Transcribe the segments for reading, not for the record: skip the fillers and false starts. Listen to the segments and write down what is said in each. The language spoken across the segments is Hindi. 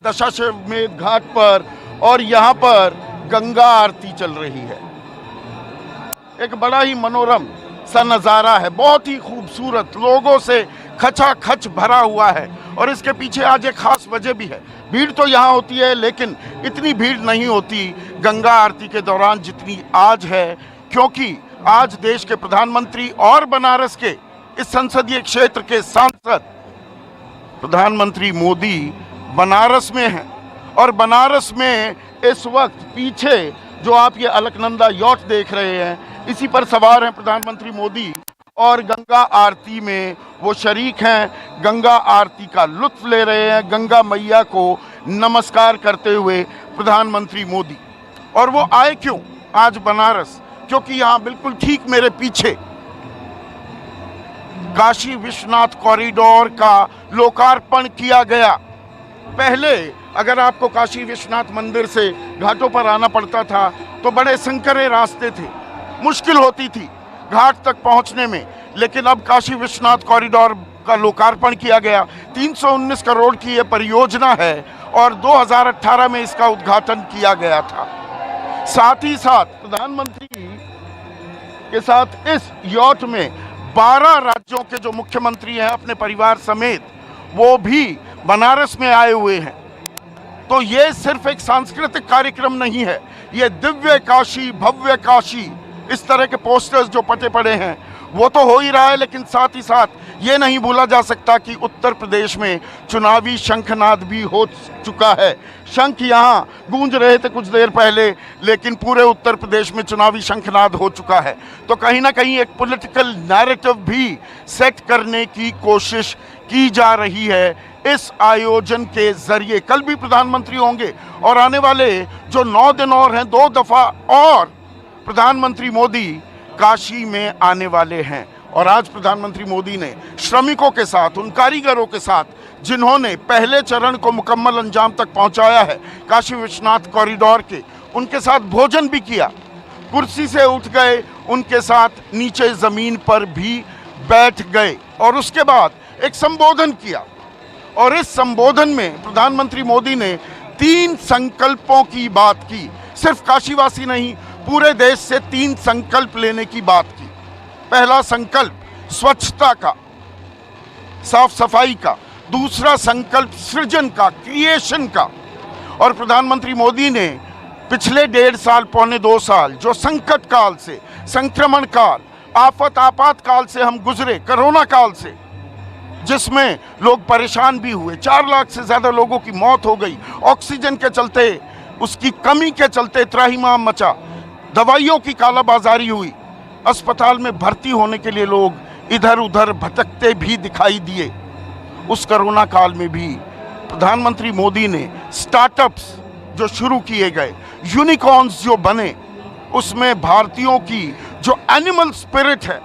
दशाश्वमेध घाट पर और यहाँ पर गंगा आरती चल रही है। एक बड़ा ही मनोरम सा नज़ारा है, बहुत ही खूबसूरत, लोगों से खचाखच भरा हुआ है। और इसके पीछे आज एक खास वजह भी है। भीड़ तो यहाँ होती है लेकिन इतनी भीड़ नहीं होती गंगा आरती के दौरान जितनी आज है, क्योंकि आज देश के प्रधानमंत्री और बनारस के इस संसदीय क्षेत्र के सांसद प्रधानमंत्री मोदी बनारस में हैं। और बनारस में इस वक्त पीछे जो आप ये अलकनंदा यॉट देख रहे हैं, इसी पर सवार हैं प्रधानमंत्री मोदी और गंगा आरती में वो शरीक हैं, गंगा आरती का लुत्फ ले रहे हैं, गंगा मैया को नमस्कार करते हुए प्रधानमंत्री मोदी। और वो आए क्यों आज बनारस? क्योंकि यहाँ बिल्कुल ठीक मेरे पीछे काशी विश्वनाथ कॉरिडोर का लोकार्पण किया गया। पहले अगर आपको काशी विश्वनाथ मंदिर से घाटों पर आना पड़ता था तो बड़े संकरे रास्ते थे, मुश्किल होती थी घाट तक पहुंचने में। लेकिन अब काशी विश्वनाथ कॉरिडोर का लोकार्पण किया गया। 319 करोड़ की यह परियोजना है और 2018 में इसका उद्घाटन किया गया था। साथ ही साथ प्रधानमंत्री के साथ इस यॉट में 12 राज्यों के जो मुख्यमंत्री हैं अपने परिवार समेत, वो भी बनारस में आए हुए हैं। तो ये सिर्फ एक सांस्कृतिक कार्यक्रम नहीं है, ये दिव्य काशी, भव्य काशी, इस तरह के पोस्टर्स जो पटे पड़े हैं वो तो हो ही रहा है। लेकिन साथ ही साथ ये नहीं भूला जा सकता कि उत्तर प्रदेश में चुनावी शंखनाद भी हो चुका है। शंख यहाँ गूंज रहे थे कुछ देर पहले, लेकिन पूरे उत्तर प्रदेश में चुनावी शंखनाद हो चुका है। तो कहीं ना कहीं एक पॉलिटिकल नैरेटिव भी सेट करने की कोशिश की जा रही है इस आयोजन के जरिए। कल भी प्रधानमंत्री होंगे और आने वाले जो 9 दिन और हैं, 2 दफा और प्रधानमंत्री मोदी काशी में आने वाले हैं। और आज प्रधानमंत्री मोदी ने श्रमिकों के साथ, उन कारीगरों के साथ जिन्होंने पहले चरण को मुकम्मल अंजाम तक पहुंचाया है काशी विश्वनाथ कॉरिडोर के, उनके साथ भोजन भी किया, कुर्सी से उठ गए, उनके साथ नीचे ज़मीन पर भी बैठ गए और उसके बाद एक संबोधन किया। और इस संबोधन में प्रधानमंत्री मोदी ने 3 संकल्पों की बात की। सिर्फ काशीवासी नहीं, पूरे देश से 3 संकल्प लेने की बात की। पहला संकल्प स्वच्छता का, साफ सफाई का। दूसरा संकल्प सृजन का, क्रिएशन का। और प्रधानमंत्री मोदी ने पिछले 1.5 साल, पौने 2 साल जो संकट काल से, संक्रमण काल, आपातकाल से हम गुजरे, कोरोना काल से, जिसमें लोग परेशान भी हुए, 4 लाख से ज़्यादा लोगों की मौत हो गई, ऑक्सीजन के चलते, उसकी कमी के चलते त्राहिमाम मचा, दवाइयों की कालाबाजारी हुई, अस्पताल में भर्ती होने के लिए लोग इधर उधर भटकते भी दिखाई दिए। उस कोरोना काल में भी प्रधानमंत्री मोदी ने स्टार्टअप्स जो शुरू किए गए, यूनिकॉर्न्स जो बने, उसमें भारतीयों की जो एनिमल स्पिरिट है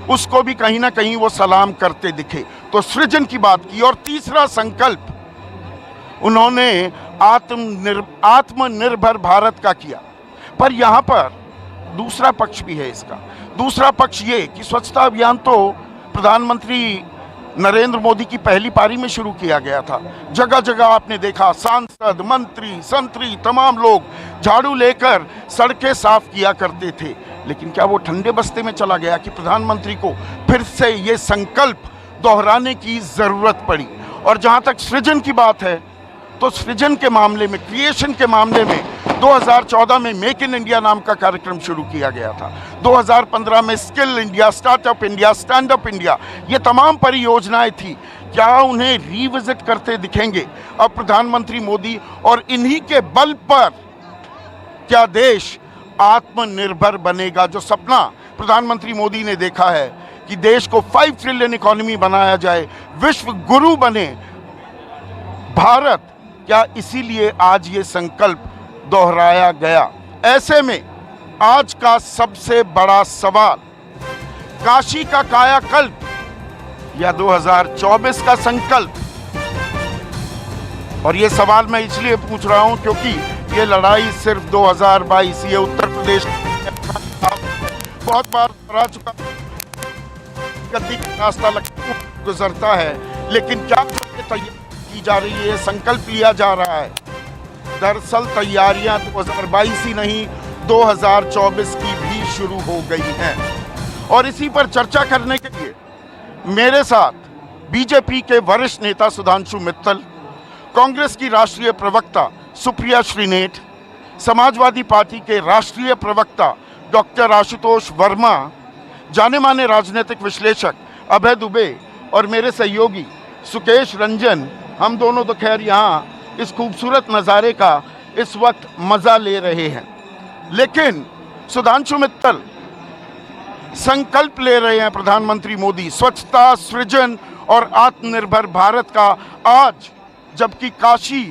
उसको भी कहीं ना कहीं वो सलाम करते दिखे। तो सृजन की बात की। और तीसरा संकल्प उन्होंने आत्मनिर्भर भारत का किया। पर यहाँ पर दूसरा पक्ष भी है इसका। दूसरा पक्ष ये कि स्वच्छता अभियान तो प्रधानमंत्री नरेंद्र मोदी की पहली पारी में शुरू किया गया था। जगह जगह आपने देखा सांसद, मंत्री, संतरी, तमाम लोग झाड़ू लेकर सड़कें साफ किया करते थे। लेकिन क्या वो ठंडे बस्ते में चला गया कि प्रधानमंत्री को फिर से ये संकल्प दोहराने की ज़रूरत पड़ी? और जहाँ तक सृजन की बात है तो सृजन के मामले में, क्रिएशन के मामले में 2014 में मेक इन इंडिया नाम का कार्यक्रम शुरू किया गया था। 2015 में skill India, startup India, stand up India, ये तमाम परियोजनाएं थी। क्या उन्हें रिविजिट करते दिखेंगे अब प्रधानमंत्री मोदी? और इन्हीं के बल पर क्या देश आत्मनिर्भर बनेगा? जो सपना प्रधानमंत्री मोदी ने देखा है कि देश को 5 ट्रिलियन इकोनॉमी बनाया जाए, विश्व गुरु बने भारत, क्या इसीलिए आज ये संकल्प दोहराया गया? ऐसे में आज का सबसे बड़ा सवाल, काशी का कायाकल्प या 2024 का संकल्प? और ये सवाल मैं इसलिए पूछ रहा हूं क्योंकि ये लड़ाई सिर्फ 2022, ये उत्तर प्रदेश बहुत बार हरा चुका, गद्दी का रास्ता गुजरता है। लेकिन क्या की जा रही है, संकल्प लिया जा रहा है। दरअसल तैयारियां 2022 ही नहीं 2024 की भी शुरू हो गई हैं। और इसी पर चर्चा करने के लिए मेरे साथ बीजेपी के वरिष्ठ नेता सुधांशु मित्तल, कांग्रेस की राष्ट्रीय प्रवक्ता सुप्रिया श्रीनेठ, समाजवादी पार्टी के राष्ट्रीय प्रवक्ता डॉक्टर आशुतोष वर्मा, जाने माने राजनीतिक विश्लेषक अभय दुबे और मेरे सहयोगी सुकेश रंजन, हम दोनों तो खैर यहाँ इस खूबसूरत नज़ारे का इस वक्त मज़ा ले रहे हैं। लेकिन सुधांशु मित्तल संकल्प ले रहे हैं प्रधानमंत्री मोदी स्वच्छता, सृजन और आत्मनिर्भर भारत का आज, जबकि काशी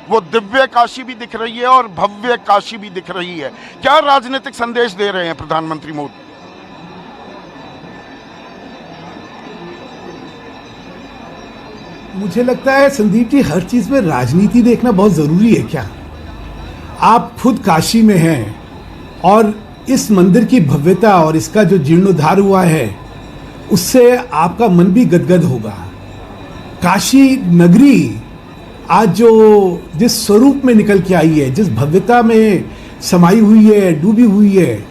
वो दिव्य काशी भी दिख रही है और भव्य काशी भी दिख रही है। क्या राजनीतिक संदेश दे रहे हैं प्रधानमंत्री मोदी? मुझे लगता है संदीप जी, हर चीज में राजनीति देखना बहुत जरूरी है क्या? आप खुद काशी में हैं और इस मंदिर की भव्यता और इसका जो जीर्णोद्धार हुआ है उससे आपका मन भी गदगद होगा। काशी नगरी आज जो जिस स्वरूप में निकल के आई है, जिस भव्यता में समाई हुई है, डूबी हुई है,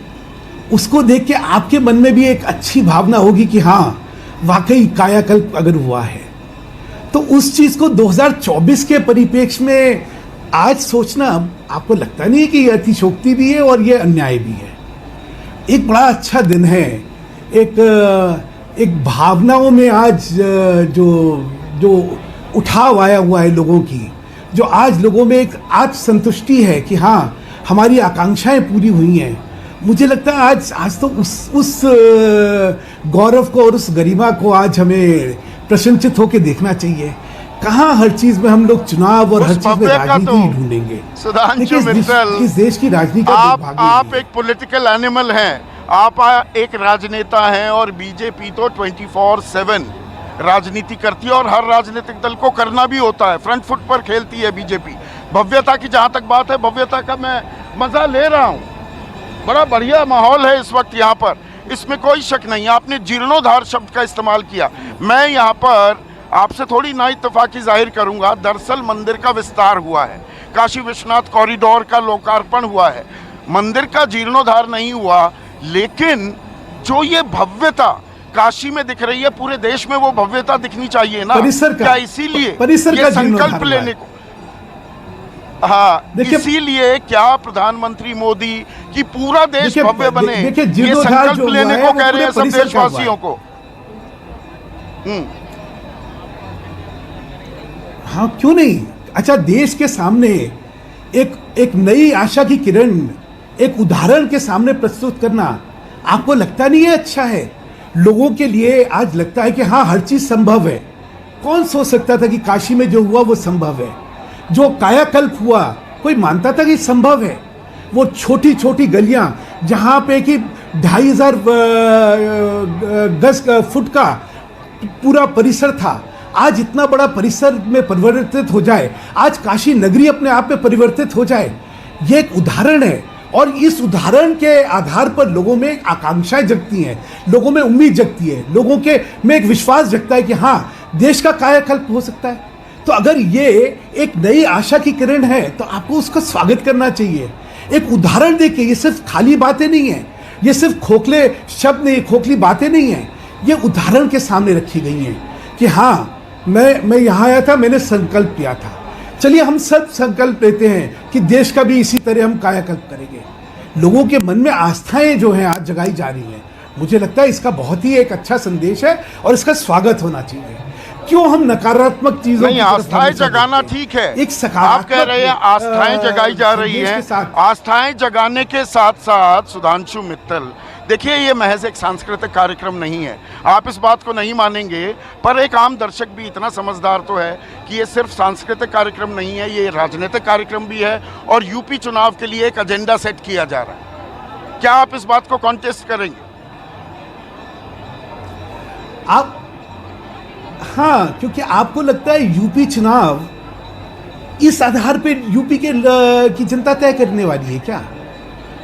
उसको देख के आपके मन में भी एक अच्छी भावना होगी कि हाँ, वाकई कायाकल्प अगर हुआ है। तो उस चीज को 2024 के परिप्रेक्ष्य में आज सोचना आपको लगता नहीं है कि ये अतिशोक्ति भी है और ये अन्याय भी है? एक बड़ा अच्छा दिन है, एक भावनाओं में आज जो उठाव आया हुआ है लोगों की, जो आज लोगों में एक आज संतुष्टि है कि हाँ, हमारी आकांक्षाएं पूरी हुई हैं। मुझे लगता है आज तो उस गौरव को और उस गरिमा को आज हमें प्रशंसित होकर देखना चाहिए। कहाँ हर चीज में हम लोग चुनाव और हर चीज में राजनीति ही ढूंढेंगे। सुधांशु मित्तल, इस देश की राजनीति आप एक पॉलिटिकल एनिमल हैं, आप एक राजनेता हैं और बीजेपी तो 24/7 राजनीति करती है और हर राजनीतिक दल को करना भी होता है। फ्रंट फुट पर खेलती है बीजेपी। भव्यता की जहाँ तक बात है, भव्यता का मैं मजा ले रहा हूँ। बड़ा बढ़िया माहौल है इस वक्त यहाँ पर, इसमें कोई शक नहीं। आपने जीर्णोद्धार शब्द का इस्तेमाल किया, मैं यहाँ पर आपसे थोड़ी ना इत्तेफाकी जाहिर करूंगा। दरअसल मंदिर का विस्तार हुआ है, काशी विश्वनाथ कॉरिडोर का लोकार्पण हुआ है, मंदिर का जीर्णोद्धार नहीं हुआ। लेकिन जो ये भव्यता काशी में दिख रही है, पूरे देश में वो भव्यता दिखनी चाहिए ना। क्या इसीलिए ये संकल्प लेने को, हाँ, इसीलिए क्या प्रधानमंत्री मोदी की पूरा देश भव्य बने, ये संकल्प लेने को कह रहे हैं सब देशवासियों को? हाँ, क्यों नहीं? अच्छा, देश के सामने एक नई आशा की किरण, एक उदाहरण के सामने प्रस्तुत करना आपको लगता नहीं है अच्छा है? लोगों के लिए आज लगता है कि हाँ, हर चीज संभव है। कौन सोच सकता था कि काशी में जो हुआ वो संभव है? जो कायाकल्प हुआ, कोई मानता था कि संभव है? वो छोटी छोटी गलियां जहां पे कि 2500 गज फुट का पूरा परिसर था, आज इतना बड़ा परिसर में परिवर्तित हो जाए, आज काशी नगरी अपने आप में परिवर्तित हो जाए, ये एक उदाहरण है। और इस उदाहरण के आधार पर लोगों में आकांक्षाएं जगती हैं, लोगों में उम्मीद जगती है, लोगों के में एक विश्वास जगता है कि हाँ, देश का कायाकल्प हो सकता है। तो अगर ये एक नई आशा की किरण है तो आपको उसका स्वागत करना चाहिए। एक उदाहरण देखिए, ये सिर्फ खाली बातें नहीं है, ये सिर्फ खोखले शब्द नहीं, खोखली बातें नहीं है, ये उदाहरण के सामने रखी गई हैं कि हाँ, मैं यहाँ आया था, मैंने संकल्प लिया था। चलिए हम सब संकल्प लेते हैं कि देश का भी इसी तरह हम कायाकल्प करेंगे। लोगों के मन में आस्थाएं जो हैं आज जगाई जा रही हैं, मुझे लगता है इसका बहुत ही एक अच्छा संदेश है और इसका स्वागत होना चाहिए। क्यों हम नकारात्मक चीजों नहीं, आस्थाएं जगाना ठीक है, एक सकारात्मक, आप कह रहे हैं आस्थाएं जगाई जा रही हैं। आस्थाएं जगाने के साथ साथ सुधांशु मित्तल, देखिए, ये महज एक सांस्कृतिक कार्यक्रम नहीं है, आप इस बात को नहीं मानेंगे, पर एक आम दर्शक भी इतना समझदार तो है कि ये सिर्फ सांस्कृतिक कार्यक्रम नहीं है, ये राजनीतिक कार्यक्रम भी है और यूपी चुनाव के लिए एक एजेंडा सेट किया जा रहा है। क्या आप इस बात को कॉन्टेस्ट करेंगे? आप, हाँ, क्योंकि आपको लगता है यूपी चुनाव इस आधार पे यूपी की जनता तय करने वाली है क्या?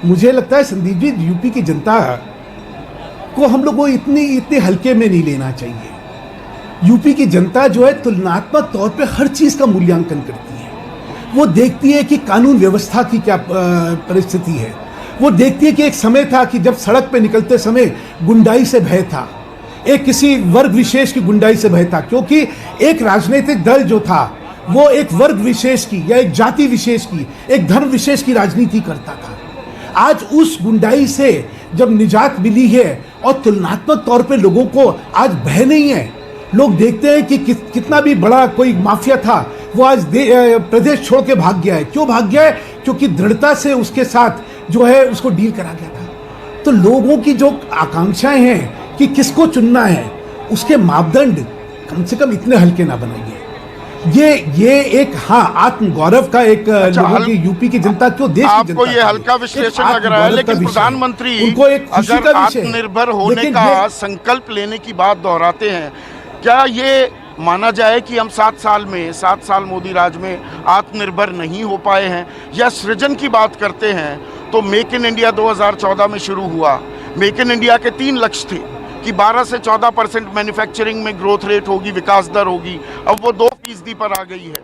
मुझे लगता है संदीप जी, यूपी की जनता को हम लोग को इतने हल्के में नहीं लेना चाहिए। यूपी की जनता जो है तुलनात्मक तौर पे हर चीज का मूल्यांकन करती है। वो देखती है कि कानून व्यवस्था की क्या परिस्थिति है। वो देखती है कि एक समय था कि जब सड़क पे निकलते समय गुंडाई से भय था, एक किसी वर्ग विशेष की गुंडाई से भय था, क्योंकि एक राजनीतिक दल जो था वो एक वर्ग विशेष की या एक जाति विशेष की, एक धर्म विशेष की राजनीति करता था। आज उस गुंडाई से जब निजात मिली है और तुलनात्मक तौर पे लोगों को आज भय नहीं है, लोग देखते हैं कि कितना भी बड़ा कोई माफिया था वो आज प्रदेश छोड़ के भाग गया है। क्यों भाग गया है? क्योंकि दृढ़ता से उसके साथ जो है उसको डील करा गया था। तो लोगों की जो आकांक्षाएं हैं कि किसको चुनना है, उसके मापदंड कम से कम इतने हल्के ना बनाइए। ये एक आत्मगौरव का एक लोगों की, यूपी की जनता क्यों, देश की जनता, आपको ये हल्का विश्लेषण लग रहा है, लेकिन प्रधानमंत्री उनको एक खुशी अगर का विषय, आत्मनिर्भर होने का संकल्प लेने की बात दोहराते हैं, क्या ये माना जाए कि हम 7 साल मोदी राज में आत्मनिर्भर नहीं हो पाए हैं? या सृजन की बात करते हैं तो मेक इन इंडिया 2014 में शुरू हुआ। मेक इन इंडिया के 3 लक्ष्य थे कि 12 से 14% मैन्युफैक्चरिंग में ग्रोथ रेट होगी, विकास दर होगी। अब वो 2% पर आ गई है।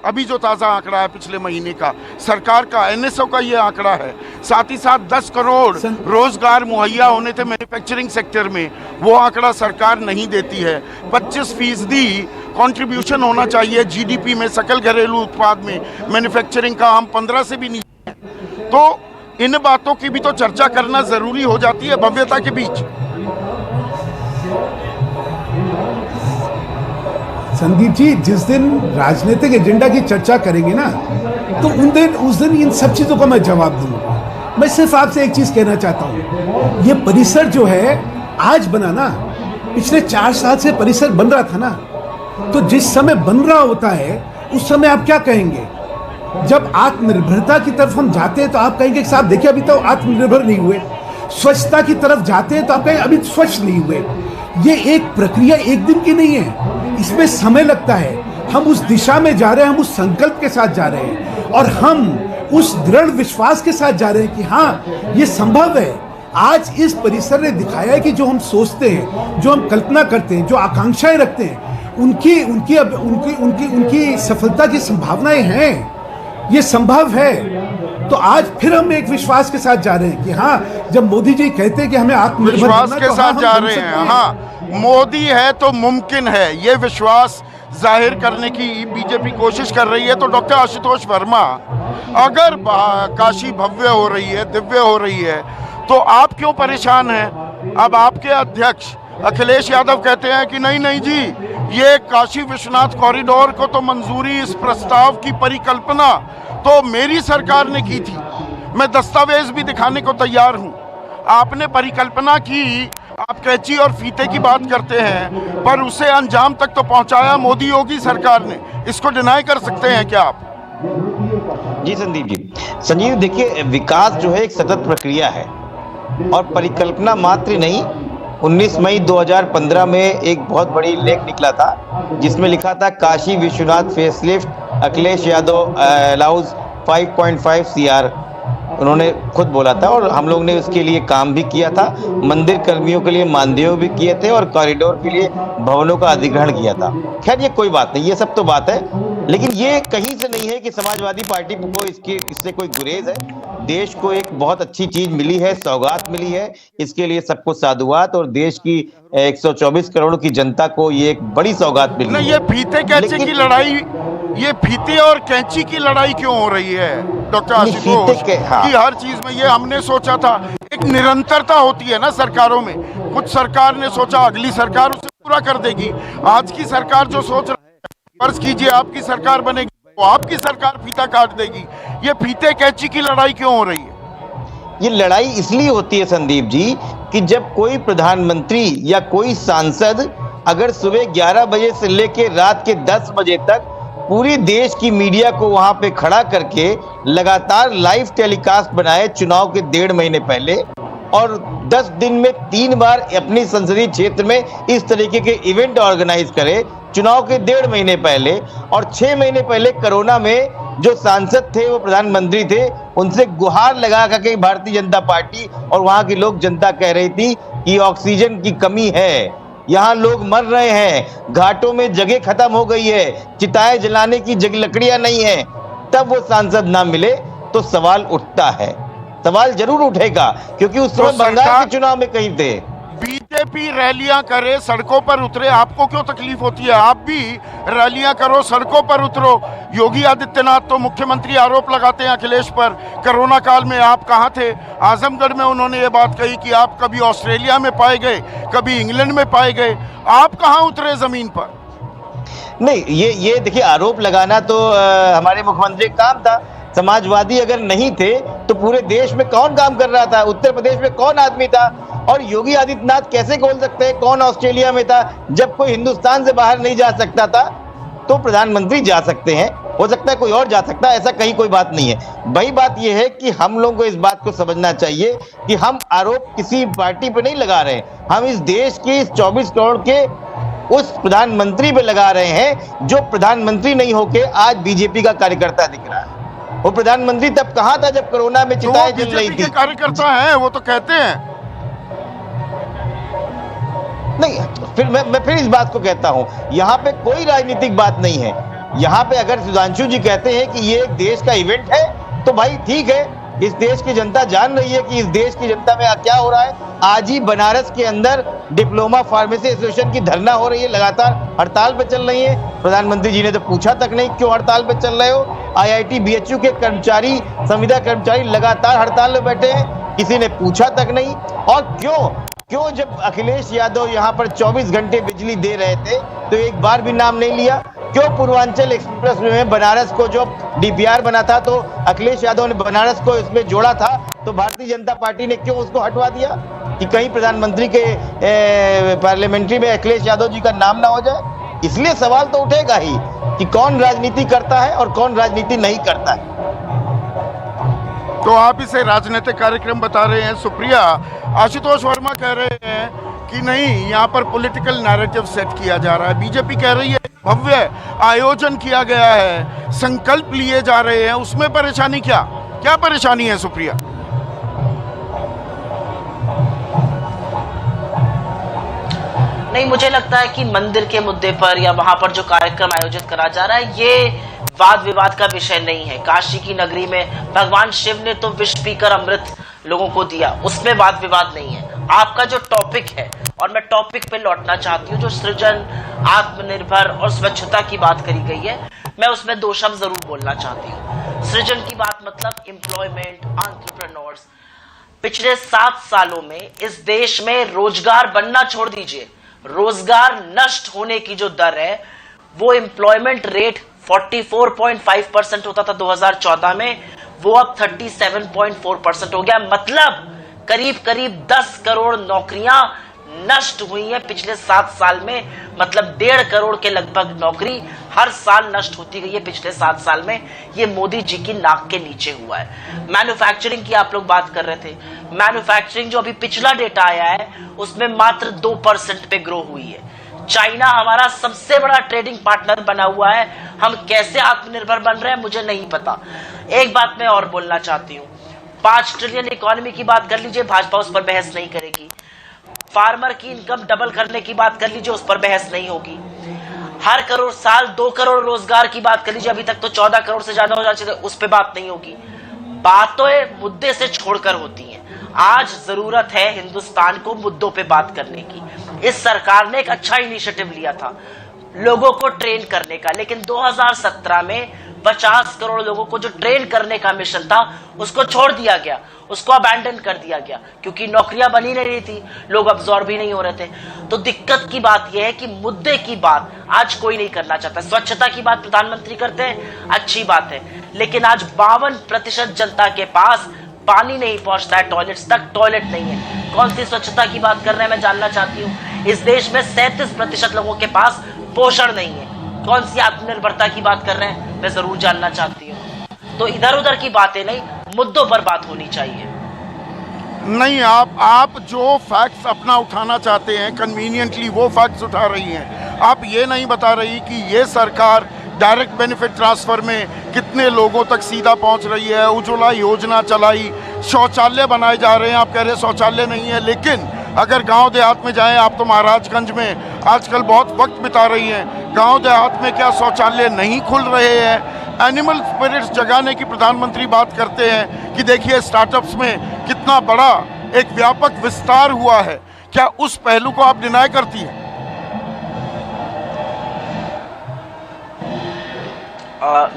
अभी जो ताज़ा आंकड़ा है पिछले महीने का सरकार का, एनएसओ का ये आंकड़ा है। साथ ही साथ 10 करोड़ रोजगार मुहैया होने थे मैन्युफैक्चरिंग सेक्टर में, वो आंकड़ा सरकार नहीं देती है। 25% कंट्रीब्यूशन होना चाहिए जीडीपी में, सकल घरेलू उत्पाद में मैन्युफैक्चरिंग का, हम 15 से भी नीचे हैं। तो इन बातों की भी तो चर्चा करना जरूरी हो जाती है भव्यता के बीच। संदीप जी, जिस दिन राजनीतिक एजेंडा की चर्चा करेंगे ना, तो उस दिन इन सब चीजों का मैं जवाब दूंगा। मैं सिर्फ आपसे एक चीज कहना चाहता हूं, ये परिसर जो है आज बना ना, पिछले 4 साल से परिसर बन रहा था ना। तो जिस समय बन रहा होता है उस समय आप क्या कहेंगे? जब आत्मनिर्भरता की तरफ हम जाते हैं तो आप कहेंगे कि साहब देखिए अभी तो आत्मनिर्भर नहीं हुए। स्वच्छता की तरफ जाते हैं तो आप कहेंगे अभी स्वच्छ नहीं हुए। ये एक प्रक्रिया एक दिन की नहीं है, इसमें समय लगता है। हम उस दिशा में जा रहे हैं, हम उस संकल्प के साथ जा रहे हैं और हम उस दृढ़ विश्वास के साथ जा रहे हैं कि हाँ ये संभव है। आज इस परिसर ने दिखाया है कि जो हम सोचते हैं, जो हम कल्पना करते हैं, जो आकांक्षाएं रखते हैं, उनकी उनकी उनकी उनकी उनकी सफलता की संभावनाएं हैं। ये संभव है। तो आज फिर हम एक विश्वास के साथ जा रहे हैं कि हाँ, जब मोदी जी कहते हैं कि हमें आत्मनिर्भर विश्वास के साथ जा रहे हैं, हाँ मोदी है तो मुमकिन है, ये विश्वास जाहिर करने की बीजेपी कोशिश कर रही है। तो डॉक्टर आशुतोष वर्मा, अगर काशी भव्य हो रही है, दिव्य हो रही है, तो आप क्यों परेशान हैं? अब आपके अध्यक्ष अखिलेश यादव कहते हैं कि नहीं नहीं जी, ये काशी विश्वनाथ कॉरिडोर को तो मंजूरी, इस प्रस्ताव की परिकल्पना तो मेरी सरकार ने की थी, मैं दस्तावेज भी दिखाने को तैयार हूं। आपने परिकल्पना की, आप कैंची और फीते की बात करते हैं, पर उसे अंजाम तक तो पहुंचाया मोदी योगी सरकार ने। इसको डिनाई कर सकते हैं क्या आप? जी संदीप जी, संजीव देखिए, विकास जो है एक सतत प्रक्रिया है और परिकल्पना मात्र नहीं। 19 मई 2015 में एक बहुत बड़ी लेख निकला था जिसमें लिखा था Kashi Vishwanath facelift, Akhilesh Yadav allows 5.5 CR। उन्होंने खुद बोला था और हम लोग ने उसके लिए काम भी किया था। मंदिर कर्मियों के लिए मानदेय भी किए थे और कॉरिडोर के लिए भवनों का अधिग्रहण किया था। खैर ये कोई बात नहीं, ये सब तो बात है, लेकिन ये कहीं से नहीं है कि समाजवादी पार्टी को इससे कोई गुरेज है। देश को एक बहुत अच्छी चीज मिली है, सौगात मिली है, इसके लिए सबको साधुवाद। और देश की 124 करोड़ की जनता को ये एक बड़ी सौगात मिली है। ये फीते कैंची की लड़ाई, ये फीते और कैंची की लड़ाई क्यों हो रही है डॉक्टर आशुतोष? कि हर चीज में ये हमने सोचा था एक निरंतरता होती है ना सरकारों में। कुछ सरकार ने सोचा अगली सरकार उसे पूरा कर देगी। आज की सरकार जो सोच रही है, फर्ज कीजिए आपकी सरकार बनेगी तो आपकी सरकार फीता काट देगी। ये फीते कैंची की लड़ाई क्यों हो रही है? ये लड़ाई इसलिए होती है संदीप जी कि जब कोई प्रधानमंत्री या कोई सांसद अगर सुबह 11 बजे से लेकर रात के 10 बजे तक पूरी देश की मीडिया को वहां पे खड़ा करके लगातार लाइव टेलीकास्ट बनाए चुनाव के 1.5 महीने पहले, और 10 दिन में 3 बार अपनी संसदीय क्षेत्र में इस तरीके के इवेंट ऑर्गेनाइज करे चुनाव के 1.5 महीने पहले, और 6 महीने पहले कोरोना में जो सांसद थे वो प्रधानमंत्री थे, उनसे गुहार लगा करके भारतीय जनता पार्टी और वहां के लोग जनता कह रही थी कि ऑक्सीजन की कमी है यहाँ लोग मर रहे हैं, घाटों में जगह खत्म हो गई है, चिताएं जलाने की जगह लकड़ियां नहीं है, तब वो सांसद ना मिले तो सवाल उठता है। सवाल जरूर उठेगा, क्योंकि उस समय बंगाल के चुनाव में कहीं थे। बीजेपी रैलियां करे, सड़कों पर उतरे, आपको क्यों तकलीफ होती है? आप भी रैलियां करो, सड़कों पर उतरो। योगी आदित्यनाथ तो मुख्यमंत्री आरोप लगाते हैं अखिलेश पर, कोरोना काल में आप कहाँ थे? आजमगढ़ में उन्होंने ये बात कही कि आप कभी ऑस्ट्रेलिया में पाए गए, कभी इंग्लैंड में पाए गए, आप कहाँ उतरे जमीन पर? नहीं, ये देखिए, आरोप लगाना तो हमारे मुख्यमंत्री का काम था। समाजवादी अगर नहीं थे तो पूरे देश में कौन काम कर रहा था? उत्तर प्रदेश में कौन आदमी था? और योगी आदित्यनाथ कैसे बोल सकते हैं कौन ऑस्ट्रेलिया में था? जब कोई हिंदुस्तान से बाहर नहीं जा सकता था तो प्रधानमंत्री जा सकते हैं, हो सकता है कोई और जा सकता है, ऐसा कहीं कोई बात नहीं है। वही बात यह है कि हम लोगों को इस बात को समझना चाहिए कि हम आरोप किसी पार्टी पे नहीं लगा रहे हैं, हम इस देश के इस 24 करोड़ के उस प्रधानमंत्री पे लगा रहे हैं जो प्रधानमंत्री नहीं होके आज बीजेपी का कार्यकर्ता दिख रहा है। वो प्रधानमंत्री तब कहां था जब कोरोना में चिताएं जल रही थी? कार्यकर्ता हैं, वो तो कहते हैं। नहीं, फिर मैं फिर इस बात को कहता हूं, यहाँ पे कोई राजनीतिक बात नहीं है। यहाँ पे अगर सुधांशु जी कहते हैं कि ये एक देश का इवेंट है तो भाई ठीक है, इस देश की जनता जान रही है कि इस देश की जनता में क्या हो रहा है। आज ही बनारस के अंदर डिप्लोमा फार्मेसी एसोसिएशन की धरना हो रही है, लगातार हड़ताल पे चल रही है। प्रधानमंत्री जी ने तो पूछा तक नहीं क्यों हड़ताल पे चल रहे हो। IIT BHU के कर्मचारी, संविदा कर्मचारी लगातार हड़ताल में बैठे हैं, किसी ने पूछा तक नहीं। और क्यों जब अखिलेश यादव यहाँ पर 24 घंटे बिजली दे रहे थे तो एक बार भी नाम नहीं लिया? क्यों पूर्वांचल एक्सप्रेस में बनारस को जो DPR बना था तो अखिलेश यादव ने बनारस को इसमें जोड़ा था, तो भारतीय जनता पार्टी ने क्यों उसको हटवा दिया कि कहीं प्रधानमंत्री के पार्लियामेंट्री में अखिलेश यादव जी का नाम ना हो जाए? इसलिए सवाल तो उठेगा ही कि कौन राजनीति करता है और कौन राजनीति नहीं करता है। तो आप इसे राजनीतिक कार्यक्रम बता रहे हैं। सुप्रिया, आशुतोष वर्मा कह रहे हैं कि नहीं, यहाँ पर पॉलिटिकल नैरेटिव सेट किया जा रहा है। बीजेपी कह रही है भव्य आयोजन किया गया है, संकल्प लिए जा रहे हैं, उसमें परेशानी क्या परेशानी है सुप्रिया? नहीं, मुझे लगता है कि मंदिर के मुद्दे पर या वहां पर जो कार्यक्रम आयोजित करा जा रहा है ये वाद विवाद का विषय नहीं है। काशी की नगरी में भगवान शिव ने तो विष पीकर अमृत लोगों को दिया, उसमें वाद विवाद नहीं है। आपका जो टॉपिक है, और मैं टॉपिक पे लौटना चाहती हूँ, जो सृजन, आत्मनिर्भर और स्वच्छता की बात करी गई है, मैं उसमें 2 शब्द जरूर बोलना चाहती हूँ। सृजन की बात मतलब एम्प्लॉयमेंट, एंटरप्रेन्योर्स। पिछले 7 सालों में इस देश में रोजगार बनना छोड़ दीजिए, रोजगार नष्ट होने की जो दर है, वो एम्प्लॉयमेंट रेट 44.5% होता था 2014 में, वो अब 37.4% हो गया। मतलब करीब 10 करोड़ नौकरियां नष्ट हुई हैं पिछले 7 साल में। मतलब 1.5 करोड़ के लगभग नौकरी हर साल नष्ट होती गई है पिछले 7 साल में। ये मोदी जी की नाक के नीचे हुआ है। मैन्युफैक्चरिंग की आप लोग बात कर रहे थे, मैन्युफैक्चरिंग जो अभी पिछला डेटा आया है उसमें मात्र 2% पे ग्रो हुई है। चाइना हमारा सबसे बड़ा ट्रेडिंग पार्टनर बना हुआ है, हम कैसे आत्मनिर्भर बन रहे हैं मुझे नहीं पता। एक बात मैं और बोलना चाहती हूँ, 5 ट्रिलियन इकोनॉमी की बात कर लीजिए, भाजपा उस पर बहस नहीं करेगी। फार्मर की इनकम डबल करने की बात कर लीजिए, उस पर बहस नहीं होगी। हर करोड़ साल 2 करोड़ रोजगार की बात कर लीजिए, अभी तक तो 14 करोड़ से ज्यादा हो जाना चाहिए, उस पर बात नहीं होगी। बातें मुद्दे से छोड़कर होती हैं। आज जरूरत है हिंदुस्तान को मुद्दों पे बात करने की। इस सरकार ने एक अच्छा इनिशिएटिव लिया था लोगों को ट्रेन करने का, लेकिन 2017 में 50 करोड़ लोगों को जो ट्रेन करने का मिशन था उसको छोड़ दिया गया, उसको अबैंडन कर दिया गया, क्योंकि नौकरियां बनी नहीं रही थी, लोग अब्सॉर्ब भी नहीं हो रहे थे। तो दिक्कत की बात यह है कि मुद्दे की बात आज कोई नहीं करना चाहता। स्वच्छता की बात प्रधानमंत्री करते हैं, अच्छी बात है, लेकिन आज 52% जनता के पास पानी नहीं पहुंचता है, टॉयलेट्स तक टॉयलेट नहीं है। कौन सी स्वच्छता की बात कर रहे हैं मैं जानना चाहती हूँ। इस देश में 37% लोगों के पास पोषण नहीं है। कौन सी आत्मनिर्भरता की बात कर रहे हैं मैं जरूर जानना चाहती हूँ। तो इधर उधर की बातें नहीं, मुद्दों पर बात होनी चाहिए। नहीं, आप जो फैक्ट्स अपना उठाना चाहते हैं कन्वीनियंटली वो फैक्ट्स उठा रही हैं। आप ये नहीं बता रही कि ये सरकार डायरेक्ट बेनिफिट ट्रांसफर में कितने लोगों तक सीधा पहुंच रही है। उज्ज्वला योजना चलाई, शौचालय बनाए जा रहे हैं, आप कह रहे हैं शौचालय नहीं है, लेकिन अगर गांव देहात में जाएं, आप तो महाराजगंज में आजकल बहुत वक्त बिता रही हैं, गांव देहात में क्या शौचालय नहीं खुल रहे हैं? एनिमल स्पिरिट्स जगाने की प्रधानमंत्री बात करते हैं कि देखिए स्टार्टअप्स में कितना बड़ा एक व्यापक विस्तार हुआ है। क्या उस पहलू को आप डिनाई करती हैं?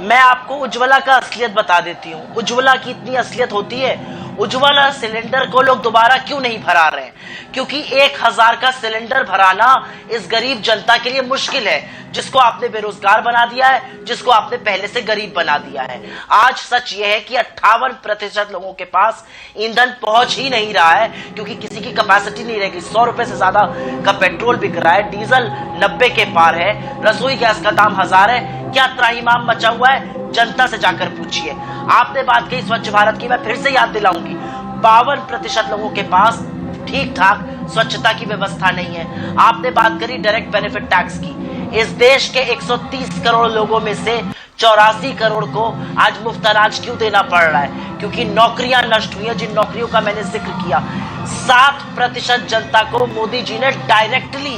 मैं आपको उज्ज्वला का असलियत बता देती हूँ। उज्ज्वला की इतनी असलियत होती है, उज्ज्वला सिलेंडर को लोग दोबारा क्यों नहीं भरा रहे हैं? क्योंकि 1000 का सिलेंडर भराना इस गरीब जनता के लिए मुश्किल है, जिसको आपने बेरोजगार बना दिया है, जिसको आपने पहले से गरीब बना दिया है। आज सच यह है कि 58% लोगों के पास ईंधन पहुंच ही नहीं रहा है, क्योंकि किसी की कैपेसिटी नहीं रहेगी। 100 रुपए से ज्यादा का पेट्रोल बिक रहा है, डीजल 90 के पार है, रसोई गैस का दाम 1000 है। क्या त्राहिमाम मचा हुआ है? जनता से जाकर पूछिए। आपने बात की स्वच्छ भारत की, मैं फिर से याद दिलाऊंगी, 52% लोगों के पास ठीक ठाक स्वच्छता की व्यवस्था नहीं है। आपने बात करी डायरेक्ट बेनिफिट टैक्स की। इस देश के 130 करोड़ लोगों में से 84 करोड़ को आज मुफ्त अनाज क्यों देना पड़ रहा है? क्योंकि नौकरियां नष्ट हुई हैं, जिन नौकरियों का मैंने जिक्र किया। 60% जनता को मोदी जी ने डायरेक्टली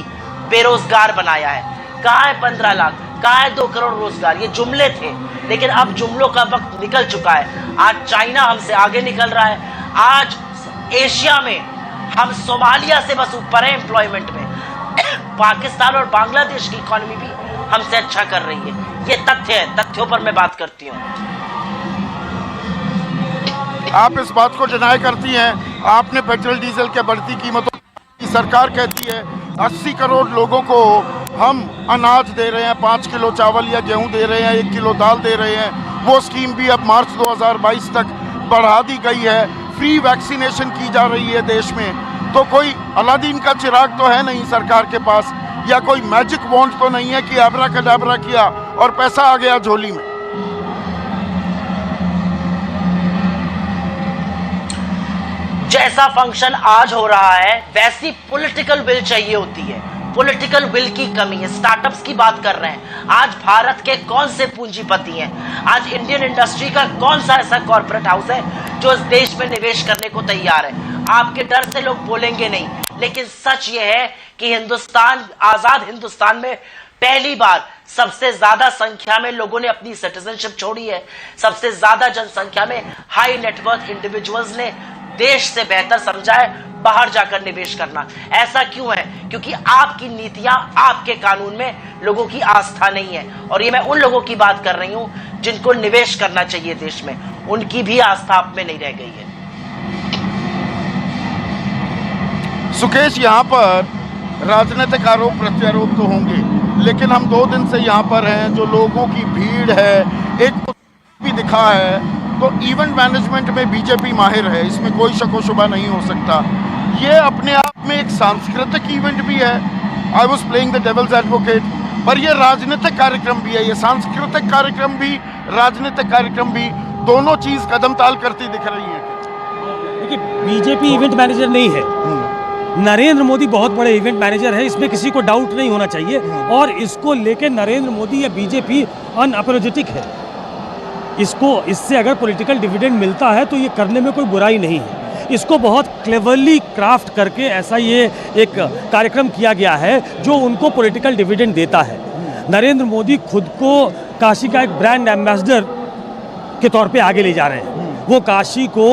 बेरोजगार बनाया है। कहां है 15 लाख, कहां है 2 करोड़ रोजगार? ये जुमले थे, लेकिन अब जुमलों का वक्त निकल चुका है। आज चाइना हमसे आगे निकल रहा है। आज एशिया में हम सोमालिया से बस ऊपर है एम्प्लॉयमेंट में। पाकिस्तान और बांग्लादेश की इकोनॉमी भी हमसे अच्छा कर रही है। ये तथ्य है, तथ्यों पर मैं बात करती हूँ। आप इस बात को डिनाई करती हैं? आपने पेट्रोल डीजल के बढ़ती कीमतों की, सरकार कहती है 80 करोड़ लोगों को हम अनाज दे रहे हैं, 5 किलो चावल या गेहूं दे रहे हैं, 1 किलो दाल दे रहे हैं। वो स्कीम भी अब मार्च 2022 तक बढ़ा दी गई है। फ्री वैक्सीनेशन की जा रही है देश में। तो कोई अलादीन का चिराग तो है नहीं सरकार के पास, या कोई मैजिक वॉन्ड तो नहीं है कि एब्रा कडाब्रा किया और पैसा आ गया झोली में। जैसा फंक्शन आज हो रहा है, वैसी पॉलिटिकल विल चाहिए होती है। पॉलिटिकल विल की कमी है। स्टार्टअप्स की बात कर रहे हैं। आज भारत के कौन से पूंजीपति हैं? आज इंडियन इंडस्ट्री का कौन सा ऐसा कॉर्पोरेट हाउस है जो इस देश में निवेश करने को तैयार है? आपके डर से लोग बोलेंगे नहीं, लेकिन सच ये है कि हिंदुस्तान, आजाद हिंदुस्तान में पहली बार सबसे ज्यादा संख्या में लोगों ने अपनी सिटीजनशिप छोड़ी है। सबसे ज्यादा जनसंख्या में हाई नेटवर्थ इंडिविजुअल्स ने देश से बेहतर समझा है बाहर जाकर निवेश करना। ऐसा क्यों है? क्योंकि आपकी नीतियां, आपके कानून में लोगों की आस्था नहीं है। और ये मैं उन लोगों की बात कर रही हूं जिनको निवेश करना चाहिए देश में, उनकी भी आस्था आप में नहीं रह गई है। सुकेश, यहाँ पर राजनीतिक आरोप प्रत्यारोप तो होंगे, लेकिन हम 2 दिन से यहाँ पर हैं। जो लोगों की भीड़ है, एक भी दिखा है, तो इवेंट मैनेजमेंट में बीजेपी माहिर है, इसमें कोई शक व शुबा नहीं हो सकता। ये अपने आप में एक सांस्कृतिक इवेंट भी है। I was playing the devil's advocate, पर यह राजनीतिक कार्यक्रम भी है। ये सांस्कृतिक कार्यक्रम भी, राजनीतिक कार्यक्रम भी, दोनों चीज कदम ताल करती दिख रही है। देखिए, बीजेपी इवेंट मैनेजर नहीं है, नरेंद्र मोदी बहुत बड़े इवेंट मैनेजर है, इसमें किसी को डाउट नहीं होना चाहिए। और इसको लेके नरेंद्र मोदी या बीजेपी अनअपोलोजेटिक है। इससे अगर पॉलिटिकल डिविडेंड मिलता है तो ये करने में कोई बुराई नहीं है। इसको बहुत क्लेवरली क्राफ्ट करके ऐसा ये एक कार्यक्रम किया गया है जो उनको पॉलिटिकल डिविडेंड देता है। नरेंद्र मोदी खुद को काशी का एक ब्रांड एम्बेसडर के तौर पे आगे ले जा रहे हैं। वो काशी को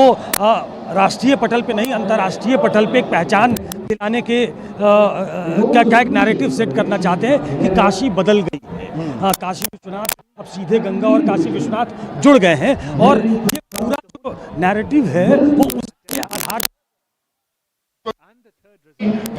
राष्ट्रीय पटल पे नहीं, अंतर्राष्ट्रीय पटल पे एक पहचान दिलाने के क्या एक नैरेटिव सेट करना चाहते हैं कि काशी बदल गई है। काशी विश्वनाथ अब सीधे गंगा और काशी विश्वनाथ जुड़ गए हैं, और ये पूरा जो नैरेटिव है वो उसके आधार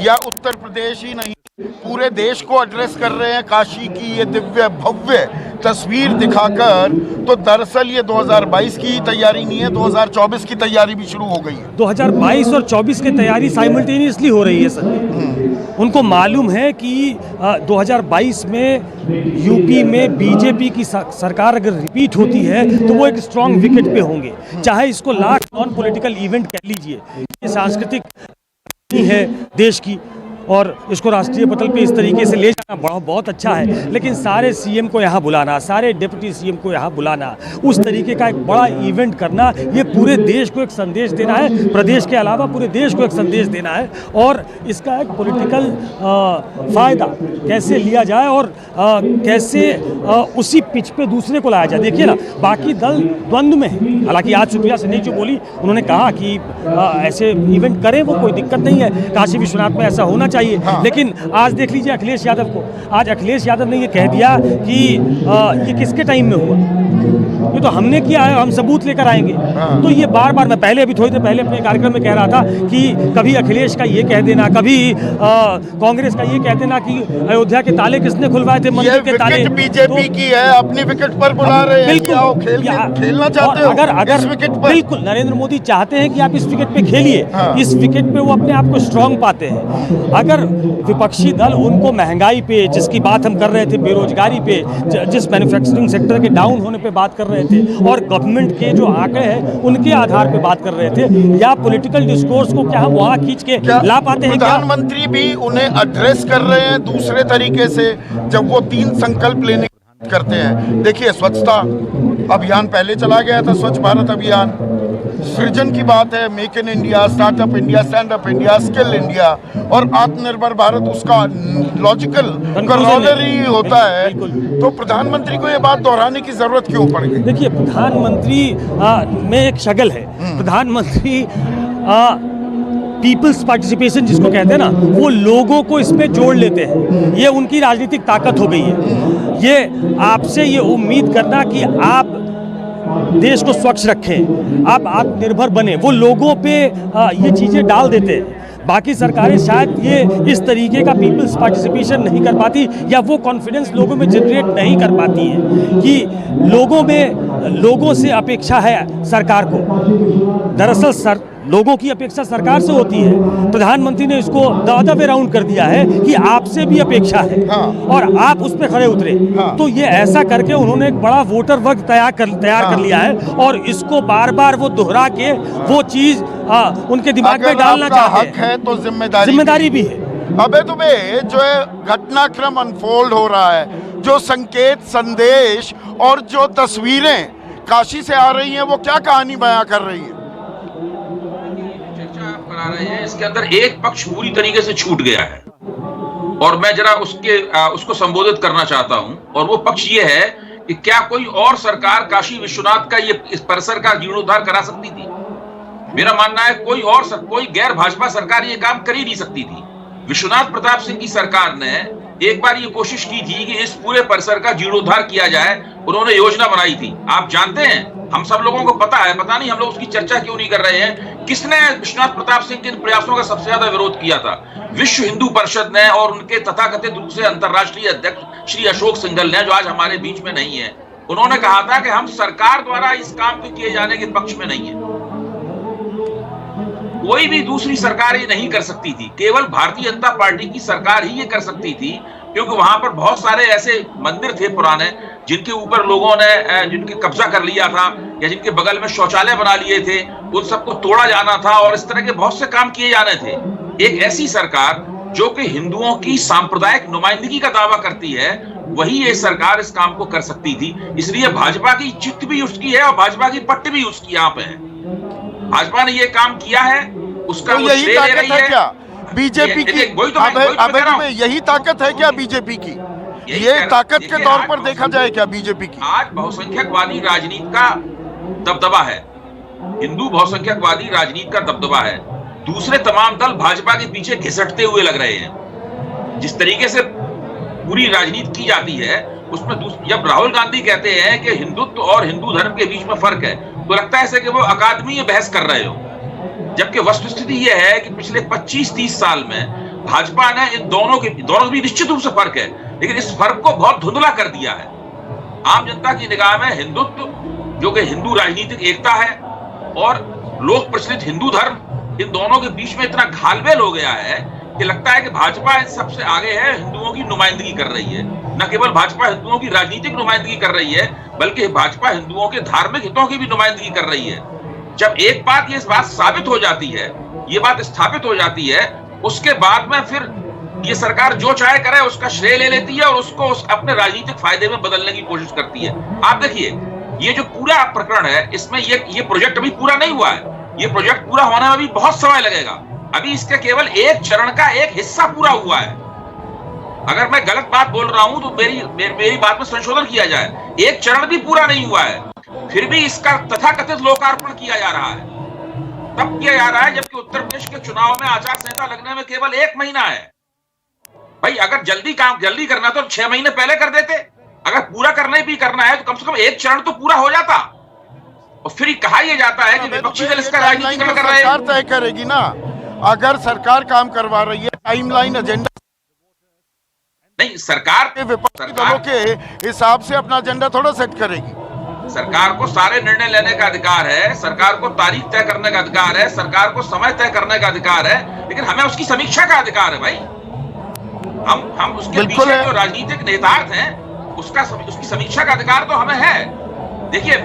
या उत्तर प्रदेश ही नहीं, पूरे देश को एड्रेस कर रहे हैं काशी की ये दिव्य भव्य तस्वीर दिखाकर। तो दरअसल ये 2022 की तैयारी नहीं है, 2024 की तैयारी भी शुरू हो गई है। 2022 और 24 की तैयारी साइमल्टेनियसली हो रही है सर। उनको मालूम है कि 2022 में यूपी में बीजेपी की सरकार अगर रिपीट होती है तो वो एक स्ट्रांग विकेट पे होंगे। चाहे इसको लार्ज नॉन पॉलिटिकल इवेंट कह लीजिए, ये सांस्कृतिक है देश की, और इसको राष्ट्रीय पटल पे इस तरीके से ले जाना बहुत अच्छा है, लेकिन सारे सीएम को यहाँ बुलाना, सारे डिप्टी सीएम को यहाँ बुलाना, उस तरीके का एक बड़ा इवेंट करना, ये पूरे देश को एक संदेश देना है, प्रदेश के अलावा पूरे देश को एक संदेश देना है। और इसका एक पॉलिटिकल फ़ायदा कैसे लिया जाए और कैसे उसी पिच पे दूसरे को लाया जाए। देखिए ना, बाकी दल द्वंद्व में है। हालांकि आज सुप्रिया सिन्हा जो बोली, उन्होंने कहा कि ऐसे इवेंट करें, वो कोई दिक्कत नहीं है, काशी विश्वनाथ में ऐसा होना चाहिए। लेकिन आज देख लीजिए अखिलेश यादव को, आज अखिलेश यादव ने ये कह दिया कि ये किसके टाइम में हुआ, ये तो हमने किया है, हम सबूत लेकर आएंगे। तो ये बार बार, मैं पहले अभी थोड़ी देर पहले अपने कार्यक्रम में कह रहा था कि कभी अखिलेश का ये कह देना, कभी कांग्रेस का ये कह देना कि अयोध्या के ताले किसने खुलवाए थे, मंदिर के ताले। बीजेपी की है, अपनी विकेट पर बुला रहे हैं कि आओ खेलना चाहते हो अगर इस विकेट पर। बिल्कुल नरेंद्र मोदी चाहते हैं कि आप इस विकेट पे खेलिए, इस विकेट पे वो अपने आप को स्ट्रांग पाते हैं। अगर विपक्षी दल उनको महंगाई पे, जिसकी बात हम कर रहे थे, बेरोजगारी पे, जिस मैन्युफैक्चरिंग सेक्टर के डाउन होने पे बात कर रहे थे, और गवर्नमेंट के जो आंकड़े हैं उनके आधार पे बात कर रहे थे, या पॉलिटिकल डिस्कोर्स को क्या हम वहाँ खींच के ला पाते हैं? प्रधानमंत्री भी उन्हें एड्रेस कर रहे हैं दूसरे तरीके से, जब वो 3 संकल्प लेने करते हैं। देखिए, स्वच्छता अभियान पहले चला गया था, स्वच्छ भारत अभियान, सृजन की बात है, make in India, startup India, stand up India, skill India, और आत्मनिर्भर भारत उसका लॉजिकल करोलरी होता है। तो प्रधानमंत्री को ये बात दोहराने की जरूरत क्यों पड़ गई? देखिए, प्रधानमंत्री में एक शगल है, प्रधानमंत्री पीपल्स पार्टिसिपेशन जिसको कहते हैं ना, वो लोगों को इसमें जोड़ लेते हैं, ये उनकी राजनीतिक ताकत हो गई है। ये आपसे ये उम्मीद करना कि आप देश को स्वच्छ रखें, आप आत्मनिर्भर बने, वो लोगों पे ये चीज़ें डाल देते हैं। बाकी सरकारें शायद ये इस तरीके का पीपल्स पार्टिसिपेशन नहीं कर पाती, या वो कॉन्फिडेंस लोगों में जनरेट नहीं कर पाती है कि लोगों से अपेक्षा है सरकार को। दरअसल लोगों की अपेक्षा सरकार से होती है। प्रधानमंत्री ने इसको द अदर वे राउंड कर दिया है कि आपसे भी अपेक्षा है, और आप उस पर खड़े उतरे। तो ये ऐसा करके उन्होंने एक बड़ा वोटर वर्ग तैयार कर लिया है, और इसको बार बार वो दोहरा के वो चीज उनके दिमाग में डालना चाहते हैं। है तो जिम्मेदारी भी है। अबे तुम्हें जो है घटनाक्रम अनफोल्ड हो रहा है, जो संकेत, संदेश और जो तस्वीरें काशी से आ रही हैं, वो क्या कहानी बयां कर रही है? बना रहे हैं, इसके अंदर एक पक्ष पूरी तरीके से छूट गया है, और मैं जरा उसको संबोधित करना चाहता हूं। और वो पक्ष ये है कि क्या कोई और सरकार काशी विश्वनाथ का इस परिसर का जीर्णोद्धार करा सकती थी? मेरा मानना है कोई गैर भाजपा सरकार ये काम कर ही नहीं सकती थी। विश्वनाथ प्रताप सिंह की सरकार ने एक बार ये कोशिश की थी कि इस पूरे परिसर का जीर्णोद्धार किया जाए, उन्होंने योजना बनाई थी। आप जानते हैं, हम सब लोगों को पता है, पता नहीं हम लोग उसकी चर्चा क्यों नहीं कर रहे हैं, किसने विश्वनाथ प्रताप सिंह के इन प्रयासों का सबसे ज्यादा विरोध किया था? विश्व हिंदू परिषद ने, और उनके तथाकथित रूप से अंतर्राष्ट्रीय अध्यक्ष श्री अशोक सिंघल ने, जो आज हमारे बीच में नहीं है। उन्होंने कहा था कि हम सरकार द्वारा इस काम को किए जाने के पक्ष में नहीं है। कोई भी दूसरी सरकार ये नहीं कर सकती थी, केवल भारतीय जनता पार्टी की सरकार ही ये कर सकती थी, क्योंकि वहां पर बहुत सारे ऐसे मंदिर थे पुराने, जिनके ऊपर लोगों ने जिनके कब्जा कर लिया था, या जिनके बगल में शौचालय बना लिए थे, उन सबको तोड़ा जाना था, और इस तरह के बहुत से काम किए जाने थे। एक ऐसी सरकार जो कि हिंदुओं की सांप्रदायिक नुमाइंदगी का दावा करती है, वही ये सरकार इस काम को कर सकती थी। इसलिए भाजपा की चित्त भी उसकी है, और भाजपा की पट्ट भी उसकी यहाँ पे है। भाजपा ने ये काम किया है, उसका तो यही ताकत है क्या बीजेपी की? यही ताकत है क्या बीजेपी की? ये ताकत के तौर पर देखा जाए क्या बीजेपी की? आज बहुसंख्यकवादी राजनीति का दबदबा है, हिंदू बहुसंख्यकवादी राजनीति का दबदबा है। दूसरे तमाम दल भाजपा के पीछे घिसटते हुए लग रहे हैं। जिस तरीके से पूरी राजनीति की जाती है, उसमें जब राहुल गांधी कहते हैं कि हिंदुत्व और हिंदू धर्म के बीच में फर्क है, तो लगता है ऐसे कि वो अकादमी में बहस कर रहे हो, जबकि वस्तुस्थिति यह है कि पिछले 25-30 साल में भाजपा ने इन दोनों के भी निश्चित रूप से फर्क है, लेकिन इस फर्क को बहुत धुंधला कर दिया है। आम जनता की निगाह में हिंदुत्व, जो कि हिंदू राजनीतिक एकता है, और लोक प्रचलित हिंदू धर्म, इन दोनों के बीच में इतना घालमेल हो गया है कि लगता है कि भाजपा सबसे आगे है, हिंदुओं की नुमाइंदगी कर रही है। न केवल भाजपा हिंदुओं की राजनीतिक नुमाइंदगी कर रही है, बल्कि भाजपा हिंदुओं के धार्मिक हितों की भी नुमाइंदगी कर रही है। जब एक बात ये बात साबित हो जाती है, ये बात स्थापित हो जाती है, उसके बाद में फिर ये सरकार जो चाहे करे उसका श्रेय ले लेती है और उसको अपने राजनीतिक फायदे में बदलने की कोशिश करती है। आप देखिए, ये जो पूरा प्रकरण है, इसमें ये प्रोजेक्ट अभी पूरा नहीं हुआ है। ये प्रोजेक्ट पूरा होने में भी बहुत समय लगेगा। अभी इसके केवल एक चरण का एक हिस्सा पूरा हुआ है। अगर मैं गलत बात बोल रहा हूं तो मेरी बात में संशोधन किया जाए। एक चरण भी पूरा नहीं हुआ है, फिर भी इसका तथाकथित लोकार्पण किया जा रहा है। तब किया जा रहा है जबकि उत्तर प्रदेश के चुनाव में आचार संहिता लगने में केवल 1 महीना है। भाई अगर जल्दी करना तो 6 महीने पहले कर देते। अगर पूरा करना है तो कम से कम एक चरण तो पूरा हो जाता। और फिर कहा यह जाता है कि विपक्षी दल इसका राजनीतिकरण कर रहे हैं। सरकार तय करेगी ना, अगर सरकार काम करवा रही है, टाइमलाइन एजेंडा नहीं, सरकार के विपक्षी दलों के हिसाब से अपना एजेंडा थोड़ा सेट करेगी। सरकार को सारे निर्णय लेने का अधिकार है, सरकार को तारीख तय करने का अधिकार है, सरकार को समय तय करने का अधिकार है, लेकिन हमें उसकी समीक्षा का अधिकार है। भाई हम उसके पीछे जो राजनीतिक नेतार्थ हैं उसकी समीक्षा का अधिकार तो हमें है। देखिए,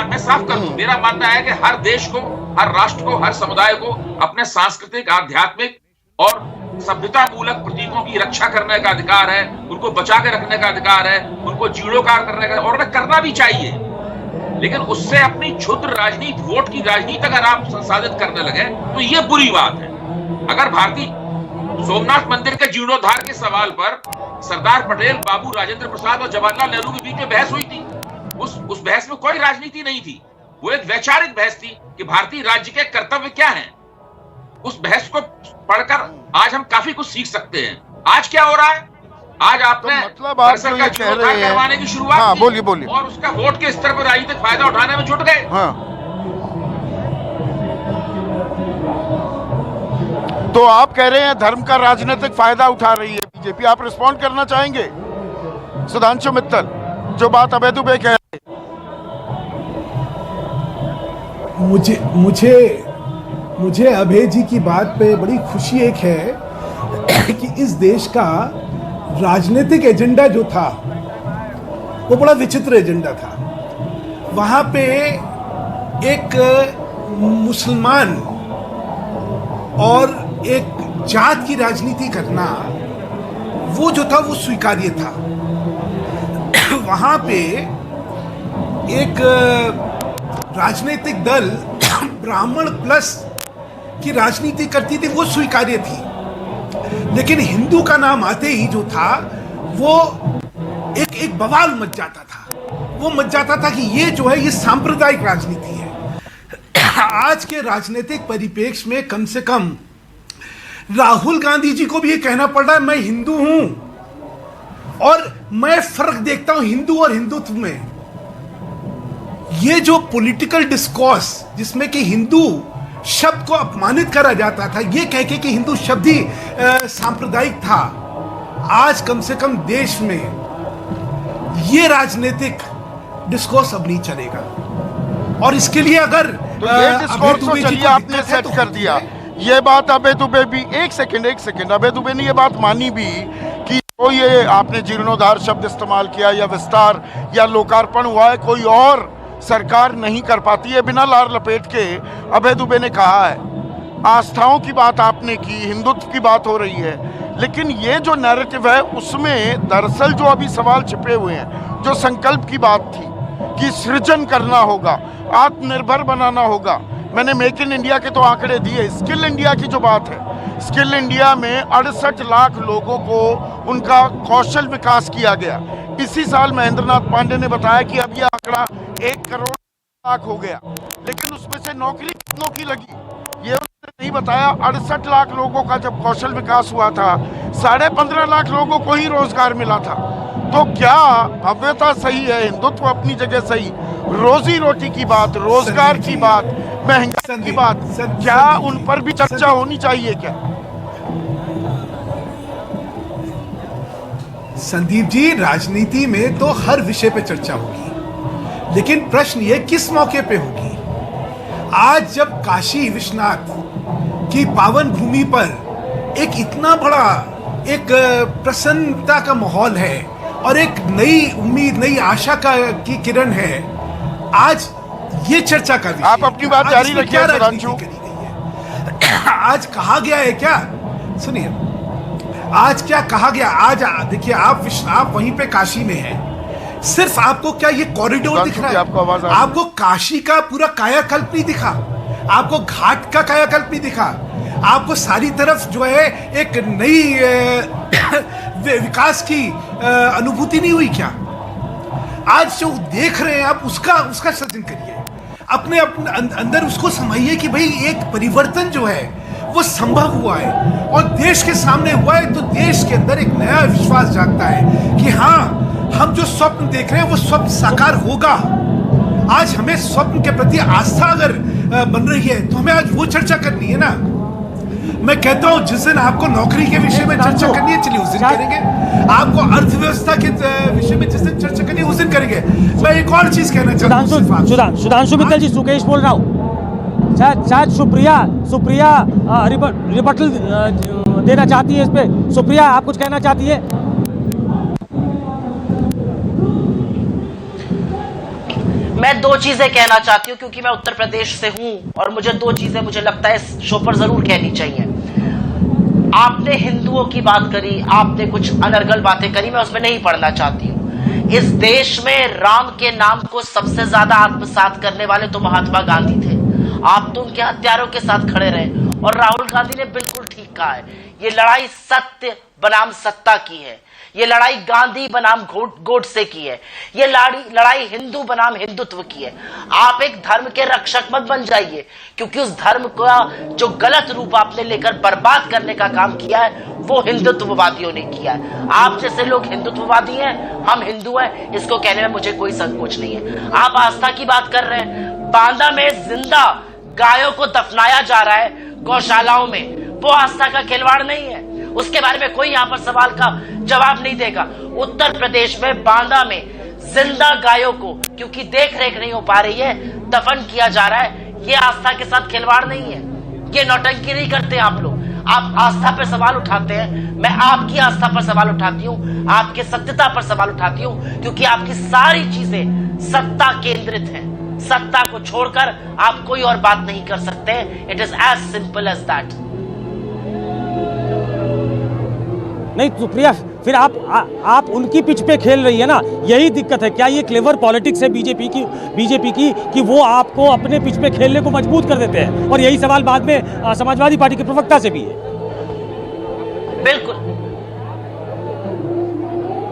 मैं साफ कर दूं, मेरा मानना है कि हर देश को, हर राष्ट्र को, हर समुदाय को अपने सांस्कृतिक, आध्यात्मिक और सभ्यता मूलक प्रतीकों की रक्षा करने का अधिकार है, उनको बचा के रखने का अधिकार है, उनको जीर्णोद्धार करने का, और उन्हें करना भी चाहिए। लेकिन उससे अपनी क्षुद्र राजनीति, वोट की राजनीति अगर आप संसाधित करने लगे तो ये बुरी बात है। अगर भारतीय सोमनाथ मंदिर के जीर्णोद्धार के सवाल पर सरदार पटेल, बाबू राजेंद्र प्रसाद और जवाहरलाल नेहरू के बीच में बहस हुई थी, उस बहस में कोई राजनीति नहीं थी। वो एक वैचारिक बहस थी कि भारतीय राज्य के कर्तव्य क्या हैं। उस बहस को पढ़कर आज हम काफी कुछ सीख सकते हैं। आज क्या हो रहा है? आज आपने मतलब आप जो ये कह रहे हैं, करवाने की शुरुआत हाँ, की बोलिए और उसका वोट के स्तर पर राजनीतिक फायदा उठाने में जुट गए। हाँ। तो आप कह रहे हैं धर्म का राजनीतिक फायदा उठा रही है बीजेपी। आप रिस्पॉन्ड करना चाहेंगे सुधांशु मित्तल, जो बात अभय दुबे कह रहे हैं? मुझे अभय जी की बात पे बड़ी खुशी एक है कि इस देश का राजनीतिक एजेंडा जो था वो बड़ा विचित्र एजेंडा था। वहां पे एक मुसलमान और एक जात की राजनीति करना वो जो था वो स्वीकार्य था। वहां पे एक राजनीतिक दल ब्राह्मण प्लस की राजनीति करती थी, वो स्वीकार्य थी। लेकिन हिंदू का नाम आते ही जो था वो एक बवाल मच जाता था। वो मच जाता था कि ये जो है ये सांप्रदायिक राजनीति है। आज के राजनीतिक परिप्रेक्ष्य में कम से कम राहुल गांधी जी को भी ये कहना पड़ रहा है मैं हिंदू हूं और मैं फर्क देखता हूं हिंदू और हिंदुत्व में। ये जो पॉलिटिकल डिस्कोर्स जिसमें कि हिंदू शब्द को अपमानित करा जाता था, ये कह के कि हिंदू शब्द ही सांप्रदायिक था, आज कम से कम देश में ये राजनीतिक डिस्कोर्स अब नहीं चलेगा। और इसके लिए अगर तो ये डिस्कोर्स तो चलिए आपने सेट कर दिया। ये बात अभय दुबे भी, एक सेकंड, अभय दुबे ने ये बात मानी भी कि तो ये आपने जीर्णोद्धार शब्द इस्तेमाल किया या विस्तार या लोकार्पण हुआ है, कोई और सरकार नहीं कर पाती है। बिना लार लपेट के अभय दुबे ने कहा है। आस्थाओं की बात आपने की, हिंदुत्व की बात हो रही है, लेकिन ये जो नैरेटिव है उसमें दरअसल जो अभी सवाल छिपे हुए हैं, जो संकल्प की बात थी कि सृजन करना होगा, आत्मनिर्भर बनाना होगा। मैंने मेक इन इंडिया के तो आंकड़े दिए। स्किल इंडिया की जो बात है, स्किल इंडिया में 68 लाख लोगों को उनका कौशल विकास किया गया। इसी साल महेंद्रनाथ पांडे ने बताया कि अब यह आंकड़ा 1 करोड़ लाख हो गया, लेकिन उसमें से नौकरी कितनों की लगी ये उन्होंने नहीं बताया। 68 लाख लोगों का जब कौशल विकास हुआ था, 15.5 लाख लोगों को ही रोजगार मिला था। तो क्या भव्यता सही है, हिंदुत्व अपनी जगह सही, रोजी रोटी की बात, रोजगार की बात, महंगाई की बात, क्या उन पर भी चर्चा होनी चाहिए क्या? संदीप जी, राजनीति में तो हर विषय पे चर्चा होगी, लेकिन प्रश्न ये किस मौके पे होगी। आज जब काशी विश्वनाथ की पावन भूमि पर एक इतना बड़ा एक प्रसन्नता का माहौल है और एक नई उम्मीद, नई आशा की किरण है, आज ये चर्चा का विषय। आप अपनी बात जारी रखिए सुधांशु। आज कहा गया है क्या, सुनिए, आज क्या कहा गया, आज देखिए आप वहीं पे काशी में हैं, सिर्फ आपको क्या ये कॉरिडोर दिख रहा है? आपको आवाज आ रही है? आपको काशी का पूरा कायाकल्प नहीं दिखा, आपको घाट का कायाकल्प नहीं दिखा, आपको सारी तरफ जो है एक नई विकास की अनुभूति नहीं हुई क्या? आज जो देख रहे हैं आप उसका सृजन करिए, अपने अंदर उसको समाइए कि भाई एक परिवर्तन जो है वो संभव हुआ है और देश के सामने हुआ है, तो देश के अंदर एक नया विश्वास जागता है कि हाँ, हम जो स्वप्न देख रहे हैं वो स्वप्न साकार होगा। आज हमें स्वप्न के प्रति आस्था अगर बन रही है तो हमें आज वो चर्चा करनी है ना। मैं कहता हूं जिस दिन आपको नौकरी के विषय में चर्चा करनी है, चलिए उस दिन करेंगे। आपको अर्थव्यवस्था के विषय में जिस दिन चर्चा करनी है उस दिन करेंगे। मैं एक और चीज कहना चाहता हूं, सुधांशु मित्तल जी, सुकेश बोल रहा हूँ। शायद सुप्रिया रिबटल देना चाहती है इस पे। सुप्रिया, आप कुछ कहना चाहती है? मैं दो चीजें कहना चाहती हूँ क्योंकि मैं उत्तर प्रदेश से हूं और मुझे दो चीजें मुझे लगता है इस शो पर जरूर कहनी चाहिए। आपने हिंदुओं की बात करी, आपने कुछ अनर्गल बातें करी, मैं उसमें नहीं पढ़ना चाहती हूँ। इस देश में राम के नाम को सबसे ज्यादा आत्मसात करने वाले तो महात्मा गांधी थे। आप तो उनके हत्यारों के साथ खड़े रहे और राहुल गांधी ने बिल्कुल ठीक कहा है, ये लड़ाई सत्य बनाम सत्ता की है, ये लड़ाई गांधी बनाम गोडसे की है, ये लड़ाई हिंदू बनाम हिंदुत्व की है। आप एक धर्म के रक्षक मत बन जाइए, क्योंकि उस धर्म का जो गलत रूप आपने लेकर बर्बाद करने का काम किया है वो हिंदुत्ववादियों ने किया है। आप जैसे लोग हिंदुत्ववादी हैं, हम हिंदू हैं, इसको कहने में मुझे कोई संकोच नहीं है। आप आस्था की बात कर रहे हैं, बांदा में जिंदा गायों को दफनाया जा रहा है गौशालाओं में, वो आस्था का खिलवाड़ नहीं है? उसके बारे में कोई यहाँ पर सवाल का जवाब नहीं देगा। उत्तर प्रदेश में बांदा में जिंदा गायों को क्योंकि देख रेख नहीं हो पा रही है दफन किया जा रहा है, ये आस्था के साथ खिलवाड़ नहीं है, ये नौटंकी नहीं करते आप लोग। आप आस्था पर सवाल उठाते हैं, मैं आपकी आस्था पर सवाल उठाती हूँ, आपके सत्यता पर सवाल उठाती हूँ, क्योंकि आपकी सारी चीजें सत्ता केंद्रित है। सत्ता को छोड़कर आप कोई और बात नहीं कर सकते। It is as simple as that. नहीं सुप्रिया, फिर आप उनकी पिच पे खेल रही है ना, यही दिक्कत है। क्या ये क्लेवर पॉलिटिक्स है बीजेपी की कि वो आपको अपने पिच पे खेलने को मजबूत कर देते हैं? और यही सवाल बाद में समाजवादी पार्टी के प्रवक्ता से भी है।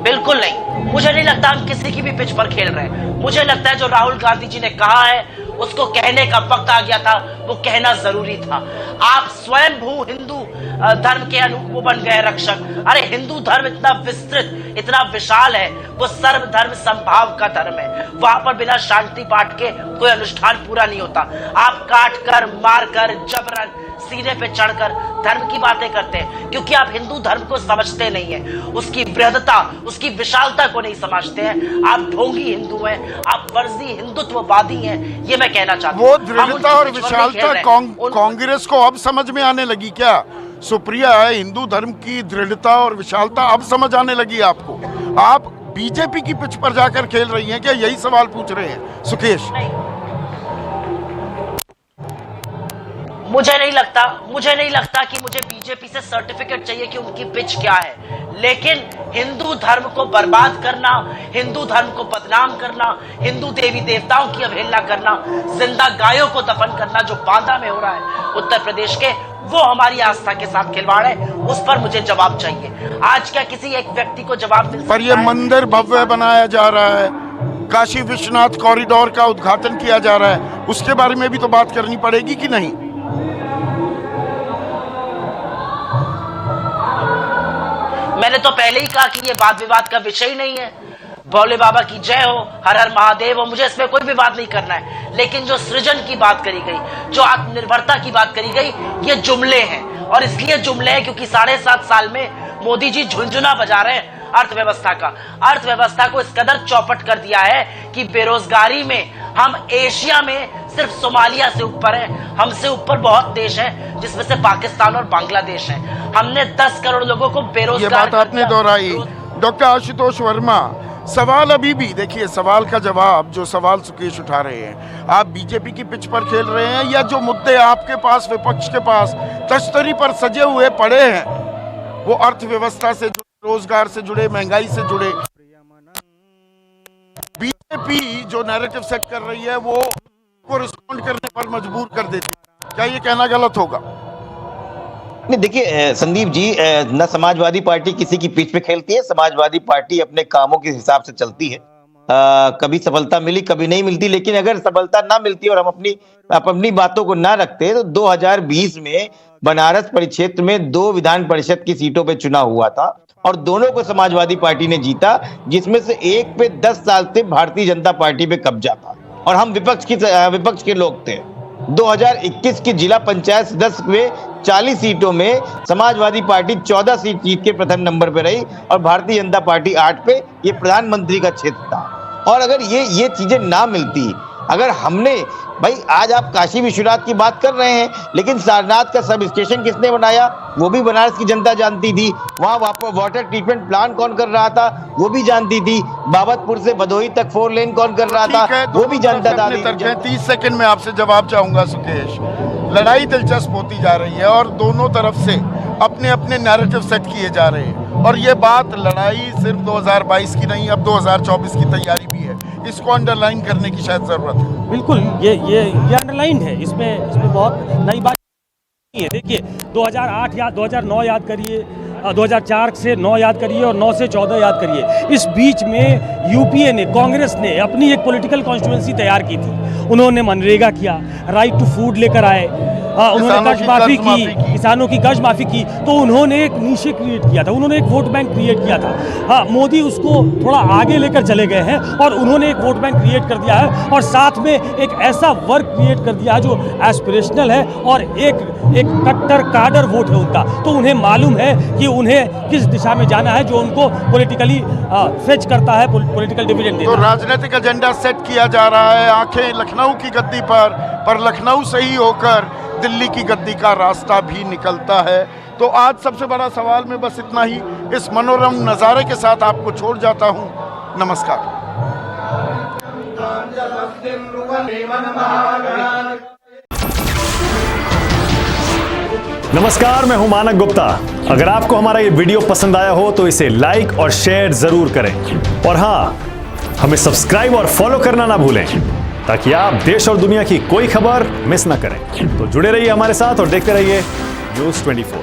बिल्कुल नहीं, मुझे नहीं लगता हम किसी की भी पिच पर खेल रहे हैं। मुझे लगता है जो राहुल गांधी जी ने कहा है उसको कहने का वक्त आ गया था, वो कहना जरूरी था। आप स्वयं भू हिंदू धर्म के वो बन गए रक्षक। अरे हिंदू धर्म इतना विस्तृत, इतना विशाल है, वो सर्वधर्म संभाव का धर्म है। वहां पर बिना शांति पाठ के कोई अनुष्ठान पूरा नहीं होता। आप काट कर, मार कर, जबरन सीने पे चढ़कर धर्म की बातें करते हैं, क्योंकि आप हिंदू धर्म को समझते नहीं है, उसकी बृहदता, उसकी विशालता को नहीं समझते हैं। आप ढोंगी हिंदू हैं, आप फर्जी हिंदुत्ववादी हैं, ये मैं कहना चाहता हूं। वो दृढ़ता और विशालता कांग्रेस को अब समझ में आने लगी क्या? सुप्रिया, हिंदू धर्म की दृढ़ता और विशालता अब समझ आने लगी आपको? आप बीजेपी की पिच पर जाकर खेल रही हैं क्या? यही सवाल पूछ रहे हैं सुकेश। मुझे नहीं लगता कि मुझे बीजेपी से सर्टिफिकेट चाहिए कि उनकी पिच क्या है, लेकिन हिंदू धर्म को बर्बाद करना, हिंदू धर्म को बदनाम करना, हिंदू देवी देवताओं की अवहेलना करना, जिंदा गायों को दफन करना जो बांदा में हो रहा है उत्तर प्रदेश के, वो हमारी आस्था के साथ खिलवाड़ है। उस पर मुझे जवाब चाहिए। आज क्या किसी एक व्यक्ति को जवाब मिल सकता है? पर यह मंदिर भव्य बनाया जा रहा है, काशी विश्वनाथ कॉरिडोर का उद्घाटन किया जा रहा है, उसके बारे में भी तो बात करनी पड़ेगी कि नहीं? मैंने तो पहले ही कहा कि ये वाद विवाद का विषय ही नहीं है। भोले बाबा की जय हो, हर हर महादेव हो, मुझे इसमें कोई विवाद नहीं करना है। लेकिन जो सृजन की बात करी गई, जो आत्मनिर्भरता की बात करी गई, ये जुमले हैं। और इसलिए जुमले हैं क्योंकि 7.5 साल में मोदी जी झुनझुना बजा रहे हैं अर्थव्यवस्था को इस कदर चौपट कर दिया है कि बेरोजगारी में हम एशिया में सिर्फ सोमालिया से ऊपर हैं। हमसे ऊपर बहुत देश हैं, जिसमें से पाकिस्तान और बांग्लादेश हैं। हमने 10 करोड़ लोगों को बेरोजगार, ये बात आपने दोहराई। डॉक्टर आशुतोष वर्मा, सवाल अभी भी देखिए, सवाल का जवाब जो सवाल सुकेश उठा रहे हैं, आप बीजेपी की पिच पर खेल रहे हैं या जो मुद्दे आपके पास, विपक्ष के पास तश्तरी पर सजे हुए पड़े हैं वो अर्थव्यवस्था से जुड़े, रोजगार से जुड़े, महंगाई से जुड़े। बीजेपी जो नैरेटिव सेट कर रही है वो को रिस्पॉन्ड करने पर मजबूर कर देती है। क्या ये कहना गलत होगा? नहीं, देखिए संदीप जी, न समाजवादी पार्टी किसी की पीठ पे खेलती है। समाजवादी पार्टी अपने कामों के हिसाब से चलती है। कभी सफलता मिली, कभी नहीं मिलती, लेकिन अगर सफलता ना मिलती और हम अपनी बातों को ना रखते तो 2020 में बनारस परिक्षेत्र में 2 विधान परिषद की सीटों पे चुनाव हुआ था और दोनों को समाजवादी पार्टी ने जीता, जिसमें से एक पे 10 साल से भारतीय जनता पार्टी पे कब्जा था और हम विपक्ष के लोग थे। 2021 की जिला पंचायत सदस्य में 40 सीटों में समाजवादी पार्टी 14 सीट जीत के प्रथम नंबर पे रही और भारतीय जनता पार्टी 8 पे। ये प्रधानमंत्री का क्षेत्र था और अगर ये चीजें ना मिलती, अगर हमने, भाई आज आप काशी विश्वनाथ की बात कर रहे हैं, लेकिन सारनाथ का सब स्टेशन किसने बनाया वो भी बनारस की जनता जानती थी। वहां वाटर ट्रीटमेंट प्लांट कौन कर रहा था वो भी जानती थी। बाबतपुर से भदोही तक 4 लेन कौन कर रहा था वो भी जानता था। 30 सेकंड में आपसे जवाब चाहूंगा सुकेश। लड़ाई दिलचस्प होती जा रही है और दोनों तरफ से अपने अपने नैरेटिव सेट किए जा रहे हैं और ये बात, लड़ाई सिर्फ 2022 की नहीं, अब 2024 की तैयारी भी है। इसको अंडरलाइन करने की शायद जरूरत है। बिल्कुल, ये अंडरलाइन है। इसमें बहुत नई बात नहीं है। देखिए 2008 या 2009 याद करिए, 2004 से 9 याद करिए और 9 से 14 याद करिए। इस बीच में यूपीए ने, कांग्रेस ने अपनी एक पॉलिटिकल कॉन्स्टिट्यूएंसी तैयार की थी। उन्होंने मनरेगा किया, राइट टू फूड लेकर आए, उन्होंने कर्ज माफी की, किसानों की कर्ज माफी की। तो उन्होंने एक नीचे क्रिएट किया था, उन्होंने एक वोट बैंक क्रिएट किया था। हाँ, मोदी उसको थोड़ा आगे लेकर चले गए हैं और उन्होंने एक वोट बैंक क्रिएट कर दिया है और साथ में एक ऐसा वर्क क्रिएट कर दिया है जो एस्पिरेशनल है और एक कट्टर काडर वोट है उनका। तो उन्हें मालूम है कि उन्हें किस दिशा में जाना है जो उनको पॉलिटिकली फेच करता है, पॉलिटिकल डिविडेंड देता है। तो राजनीतिक एजेंडा सेट किया जा रहा है, आंखें लखनऊ की गद्दी पर लखनऊ से ही होकर दिल्ली की गद्दी का रास्ता भी निकलता है। तो आज सबसे बड़ा सवाल में बस इतना ही। इस मनोरम नज़ारे के साथ आपको छोड़ जाता हूं। नमस्कार। नमस्कार, मैं हूं मानक गुप्ता। अगर आपको हमारा ये वीडियो पसंद आया हो तो इसे लाइक और शेयर जरूर करें और हाँ, हमें सब्सक्राइब और फॉलो करना ना भूलें ताकि आप देश और दुनिया की कोई खबर मिस ना करें। तो जुड़े रहिए हमारे साथ और देखते रहिए न्यूज़ 24।